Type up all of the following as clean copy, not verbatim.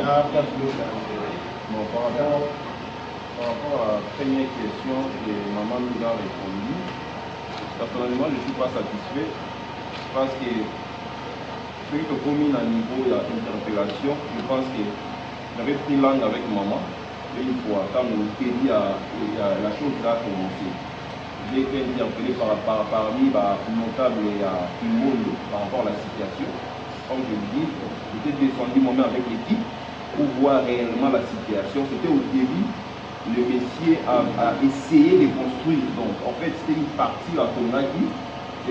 Bon, par rapport à la première question que maman nous a répondu, personnellement, je ne suis pas satisfait parce que ce qui est commis à niveau de l'interpellation, je pense que j'avais pris langue avec maman et une fois, quand on la chose a commencé. J'ai été interpellé parmi les notables et tout le monde par rapport à la situation. Comme je le dis, j'étais descendu moi-même avec l'équipe pour voir réellement la situation. C'était au début, le monsieur a essayé de construire. Donc, en fait, c'était une partie à Tonaki.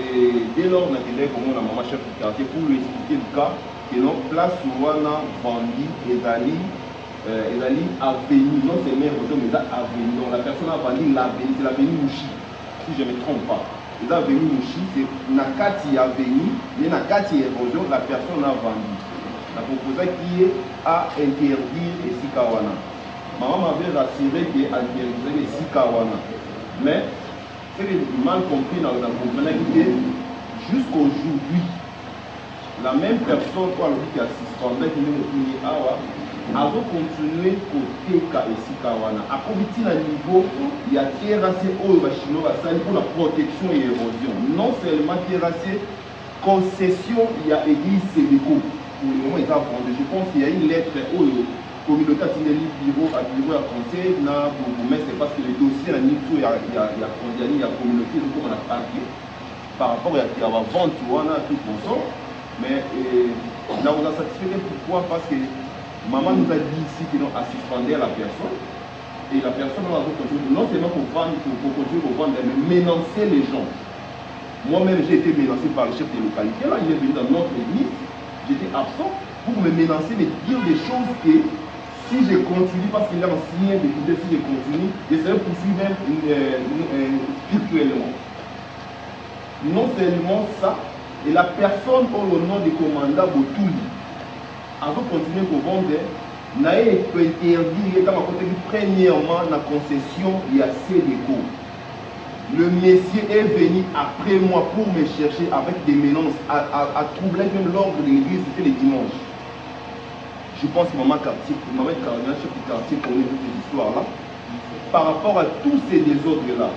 Et dès lors, on a dit comment la maman chef du quartier pour lui expliquer le cas, que notre place où on a vendu les alliés avenue, non c'est même mais avenue. Donc, la personne a vendu l'avenue, c'est l'avenue Mouchi, si je ne me trompe pas. Les avenues Mouchi, c'est Nakati avenue, mais Nakati érosion, la personne a vendu. La proposé qui est à interdire les Sikawana. Maman m'avait rassuré qu'il interdisait les Sikawana. Mais, c'est mal compris dans le comprenait jusqu'aujourd'hui, la même personne qui assistante qui nous a continué côté et Sikawana. À comité à niveau, il y a terrassé pour la protection et l'érosion. Non seulement terrassé, concession, il y a église Sénéco. Pour le moment, ils ont vendu. Je pense qu'il y a une lettre au communauté bureau à conseil, c'est parce que le dossier a condamné la communauté, comme on a parlé par rapport à la vente, on a tout pour ça. Mais là, on a satisfait pourquoi? Parce que maman nous a dit ici que nous assistons à la personne. Et la personne va continuer, non seulement pour continuer pour vendre, mais menacer les gens. Moi-même, j'ai été menacé par le chef de localité. Là, il est venu dans notre église. J'étais absent pour me menacer, mais dire des choses que si je continue, parce qu'il est en signe d'écouter, si je continue, je serai poursuivi même spirituellement. Non seulement ça, et la personne au nom du commandant Botouli, avant de continuer pour vendre, n'a pas interdit, dans ma côté, premièrement, la concession, il y a CDCO. Le monsieur est venu après moi pour me chercher avec des menaces, à troubler même l'ordre de l'église, c'était les dimanches. Je pense que maman quartier, chef du quartier, connaît toutes ces histoires-là. Par rapport à tous ces désordres-là,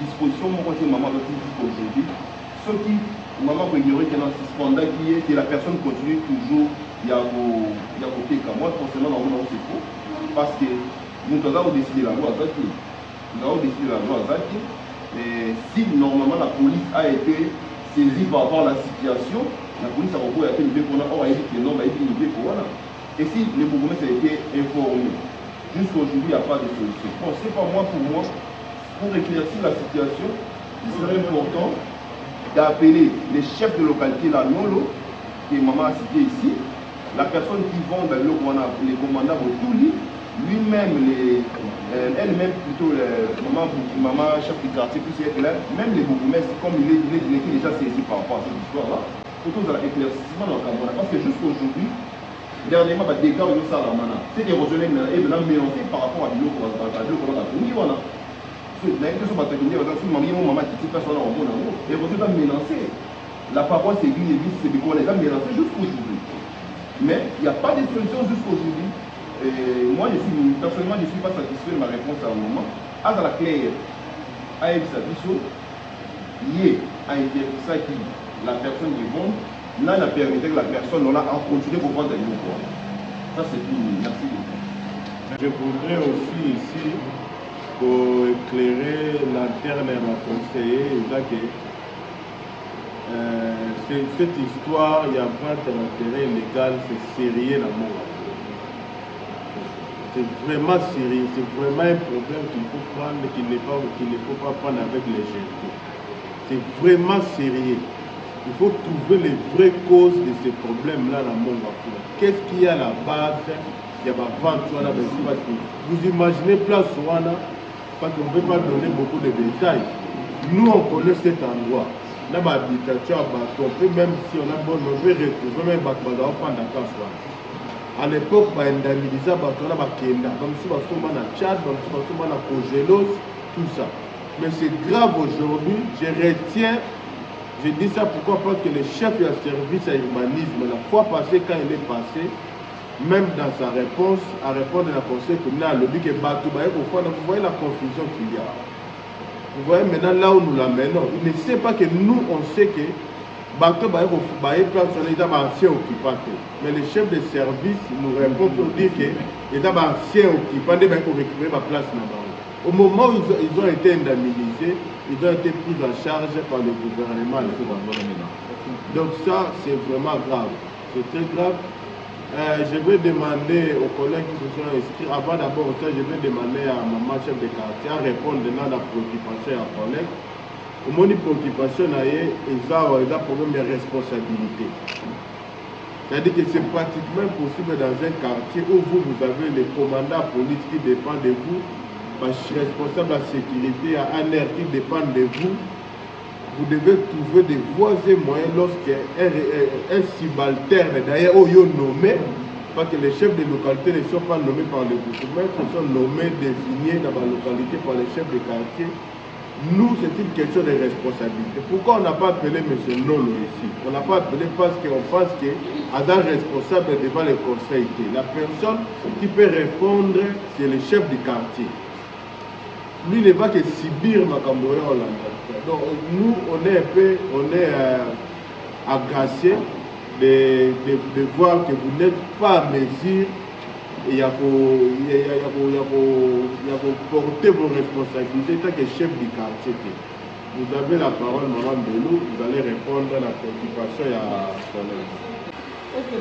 disposition, moi, quand maman va dire aujourd'hui, ce qui, maman va ignorer qu'elle a un suspendant qui est, que la personne continue toujours, il y a côté comme moi, forcément, dans mon c'est faux. Parce que nous avons décidé la loi à Zaki. Nous avons décidé la loi à Zaki. Et si normalement la police a été saisie par rapport à la situation, la police a été levée pour on a dit que non, il a été levé pour voilà. Et si le bourgmestre a été informé, jusqu'aujourd'hui, il n'y a pas de solution. Bon, c'est pas moi, pour éclaircir la situation, il serait important d'appeler les chefs de localité, la Nolo, que maman a cité ici, la personne qui vend les commandants Botouli, lui-même, elle-même plutôt, maman chef du quartier, puis c'est là, même les bourgmestres, comme il est déjà saisi par rapport à cette histoire-là, pour tout l'éclaircissement dans le Cameroun. Parce que jusqu'aujourd'hui, dernièrement, des cas où ça la mana, c'est des rejets mélangés par rapport à l'eau qu'on a connu. Et vous êtes mélangé. La parole c'est une église, c'est qu'on les a mélangés jusqu'aujourd'hui. Mais il n'y a pas de solution jusqu'aujourd'hui. Moi, personnellement, je ne suis pas satisfait de ma réponse à un moment. À la claire, à Ebisabiso, il y a ça qui la personne qui vend, là, n'a permis que la personne a continué pour vendre des mots. Ça, c'est tout. Merci beaucoup. Je voudrais aussi ici, pour éclairer l'interne et mon conseiller, cette histoire, il y a vraiment un intérêt légal, c'est sérieux l'amour. C'est vraiment sérieux, c'est vraiment un problème qu'il faut prendre, qu'il ne faut pas prendre avec légèreté. C'est vraiment sérieux. Il faut trouver les vraies causes de ces problèmes-là dans mon monde. Qu'est-ce qu'il y a à la base? Il y a ma vente, vous imaginez place Wana, parce qu'on ne peut pas donner beaucoup de détails. Nous, on connaît cet endroit. Là, l'habitation à Baton, même si on a bon, on peut retrouver même Baton, on va prendre à l'époque, on a indemnisé Baton, on a Kenda, comme si on a Tchad, comme si on a Cogelos, tout ça. Mais c'est grave aujourd'hui, je retiens. Je dis ça pourquoi? Parce que le chef du service à l'urbanisme, la fois passée, quand il est passé, même dans sa réponse, à répondre à la conseil communal, le but que vous voyez la confusion qu'il y a. Vous voyez maintenant là où nous l'amenons. Il ne sait pas que nous, on sait que Bateau est un ancien occupant. Mais le chef de service nous répond pour dire qu'il est un ancien occupant pour récupérer ma place là-bas. Au moment où ils ont été indemnisés, ils ont été pris en charge par le gouvernement. Donc ça, c'est vraiment grave. C'est très grave. Je vais demander aux collègues qui se sont inscrits, avant d'abord ça, je vais demander à maman chef de quartier à répondre à la préoccupation à collègue. Au moins, une préoccupation, ils ont un problème de responsabilité. C'est-à-dire que c'est pratiquement impossible dans un quartier où vous avez les commandants police qui dépendent de vous, parce que responsable de la sécurité, à un air qui dépend de vous. Vous devez trouver des voies et moyens lorsqu'un subalterne, d'ailleurs, nommé, parce que les chefs de localité ne sont pas nommés par le gouvernement, ils sont nommés, désignés dans la localité par les chefs de quartier. Nous, c'est une question de responsabilité. Pourquoi on n'a pas appelé M. Nolo ici? On n'a pas appelé parce qu'on pense qu'il est responsable devant le conseil. La personne qui peut répondre, c'est le chef du quartier. Lui ne va que subir ma Camboya Hollande. Donc nous, on est agacés de voir que vous n'êtes pas à mesure et il y a porter vos responsabilités tant que chef du quartier. Vous avez la parole, Mme Belou, vous allez répondre à la préoccupation et à son aide. Est-ce que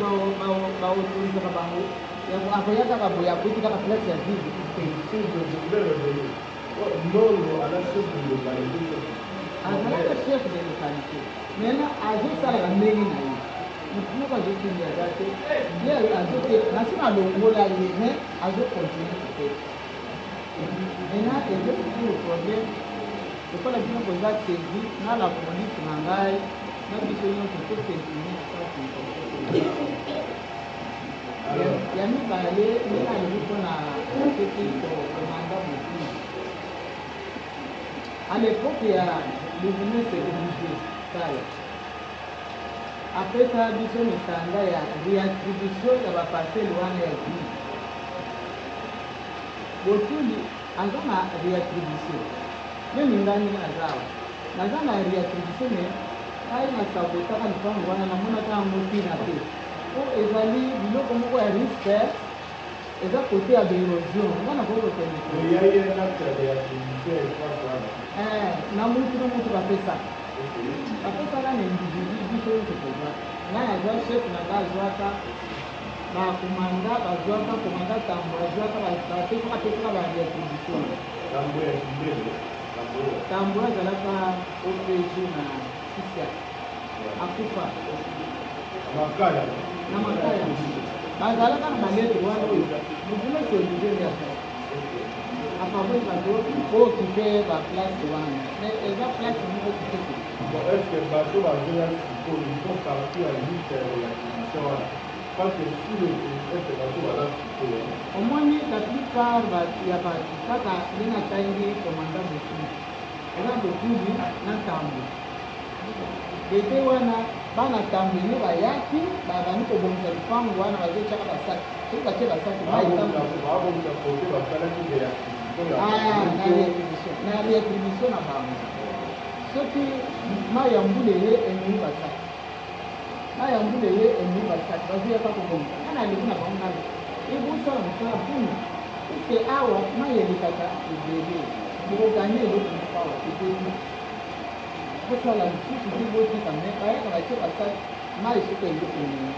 non, à la chef de localité. À la chef de localité. Maintenant, à juste à la mairie, nous pas juste une date. Bien, à côté, national au mot là, mais à d'autres continuer. Maintenant, il y a le problème. C'est pas la bien que vous avez saisi, dans la police, dans la mission qui peut s'intimer à ça. Il y a mis par les, il y a le qu'on a fait au mandat de à l'époque, il y a le ministre sécurité. Après ça, il y a réattribution de la partie loin de la vie. Aujourd'hui, on a réattribution. Même il y a une réattribution, mais il y a une sabotage à l'effort, on a un motif à faire. Pour évaluer, il y a un risque. Et ça, côté à l'érosion, on a beaucoup de choses. Il y a un acte de réattribution, je crois. Après ça, là, l'individu, il faut que tu vois. Là, il y a un chef, il y a un commandant, tambour, il y a un réattribution. Tambour, il y a un OPG, à Koufa. Bazala kana malete wana oyo muvule solution ya ça a faveur de l'eau qui fait la place wana mais eza place moko kitoko bon est-ce que bateau bazoya sikoyo il faut partir à juste la commission wana parce que si le est bateau baza sikoyo omoni la plupart ya bato kaka ndenge atangi commandant bokuli eza bokuli na ntambo ete wana bana tambini bayaki babandi kobongisa lupango wana bazotyaka basaki soki batie basaki na réattribution na bango soki mai ya mbula ye ememi basaki bazoyaka kobongisa ana aleki na bango nalo ebosala mosala mpuna puske awa mai elekaka ebele bokoganye eloko moko awa ebeli kosala lisusu ti botika me bayaka batie basaki mai soki eloko nini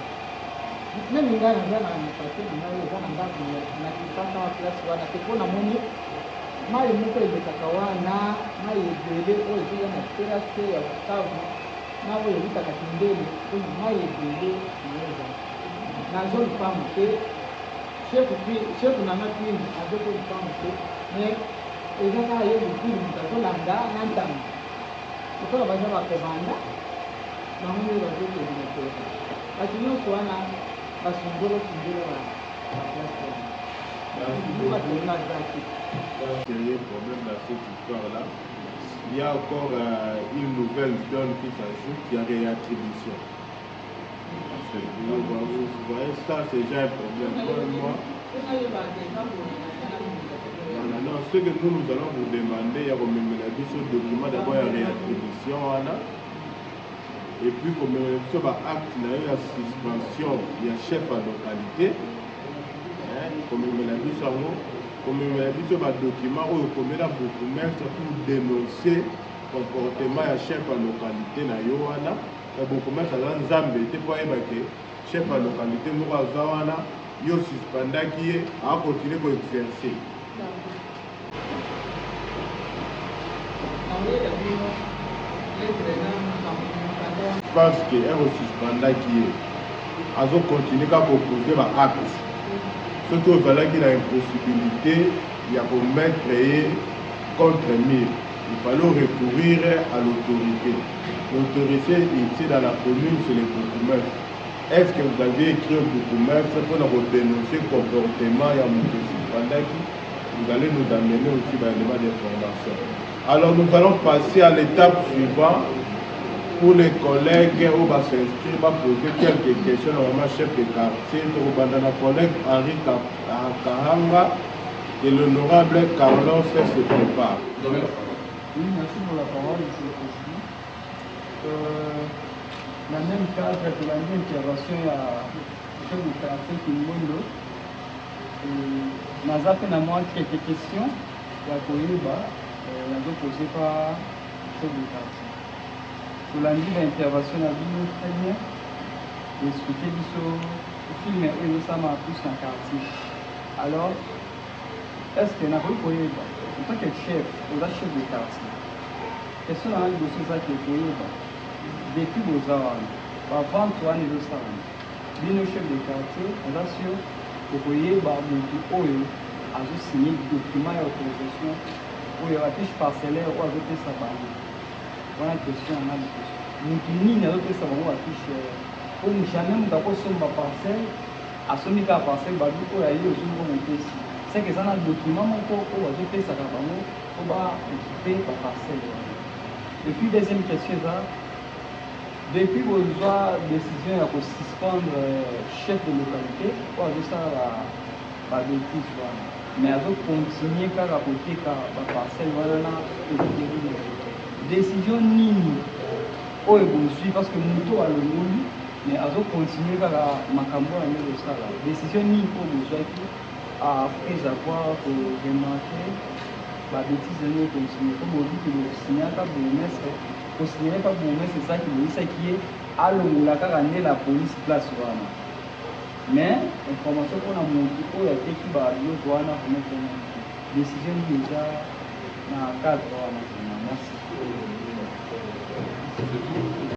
meme ngai naza na pate na ngai eza na ndako na kipaka wa place wana te mpo namoni mai moko elekaka wana mai ebele oyo ezoya na terase ya bukavu na oyo elitaka kindele oyo mai ebele naeza nazo lupango te chefu nanga pini azoko lupango te me eza kaka ye bukulu moto azolanda na ntango lokola baza bakomanda bango nde bazokende te bato nyonso wana basungolo tindela baplace sérieux problème dans cette histoire-là. Il y a encore une nouvelle donne qui s'ajoute, il y a réattribution. Vous voyez, ça c'est déjà un problème. Moi, non, ce que nous allons vous demander, il y a comme un document d'abord de réattribution. Et puis comme acte de suspension, il y a chef à localité. Comme un document où il y a beaucoup de pour dénoncer le comportement du chef à localité. Il y a beaucoup de Zambie, chef à localité, il y a suspendu qui a continué à exercer. Parce que est suspendant qui a continué à proposer l'acte. Surtout qu'il y a une possibilité de mettre contre mille. Il fallait recourir à l'autorité. L'autorité ici dans la commune, c'est les bourgmestres. Est-ce que vous avez écrit au bourgmestre pour dénoncer le comportement de M. Suspendaki? Vous allez nous amener aussi dans l'élément d'information. Alors nous allons passer à l'étape suivante pour les collègues où va s'inscrire, va poser quelques questions normalement chef de quartier, au bandana collègue Henri Kahanga et l'honorable Carlos se prépare. Oui, merci pour la parole, monsieur le Président. Dans le même cadre de l'intervention, il y a le chef de quartier Kimbondo. Nous avons quelques questions à poser par le chef de quartier. Pour l'intervention, on a vu très bien expliquer le film et nous sommes plus dans le quartier. Alors, est-ce que nous avons poser en tant que chef, ou la chef de quartier, quels sont les dossiers qui sont depuis vos ans, avant toi, nous sommes nos chefs de quartier, on a sûr que vous voyez, à signer des documents d'autorisation, ou il y a une fiche parcellaire, ou à voter sa banque. Voilà une question, on a une question. Nous avons voté sa banque, affiche, comme jamais nous avons somme ma parcelle, à ce moment-là, la parcelle, il y a eu un jour où on fait ici. C'est que ça a un document où on a fait sa banque, on va équiper la parcelle. Et puis, deuxième question, depuis vos décisions de suspendre le chef de localité, on a vu ça la bêtise. Mais à continuer à rapporter la parcelle, voilà, décision nini, on est bon suivre parce que nous avons le monde, mais à continuer à macambo à nous ça. Décision nini pour vous après avoir remarqué la bêtise de nous continuer. Comme vous dites que le signal pas bourgmestre, le signal pas bourgmestre, c'est ça qui veut dire qui est à la police place. Mais l'information qu'on a montrée, il y a des qui va mettre une décision déjà dans le cadre. Merci.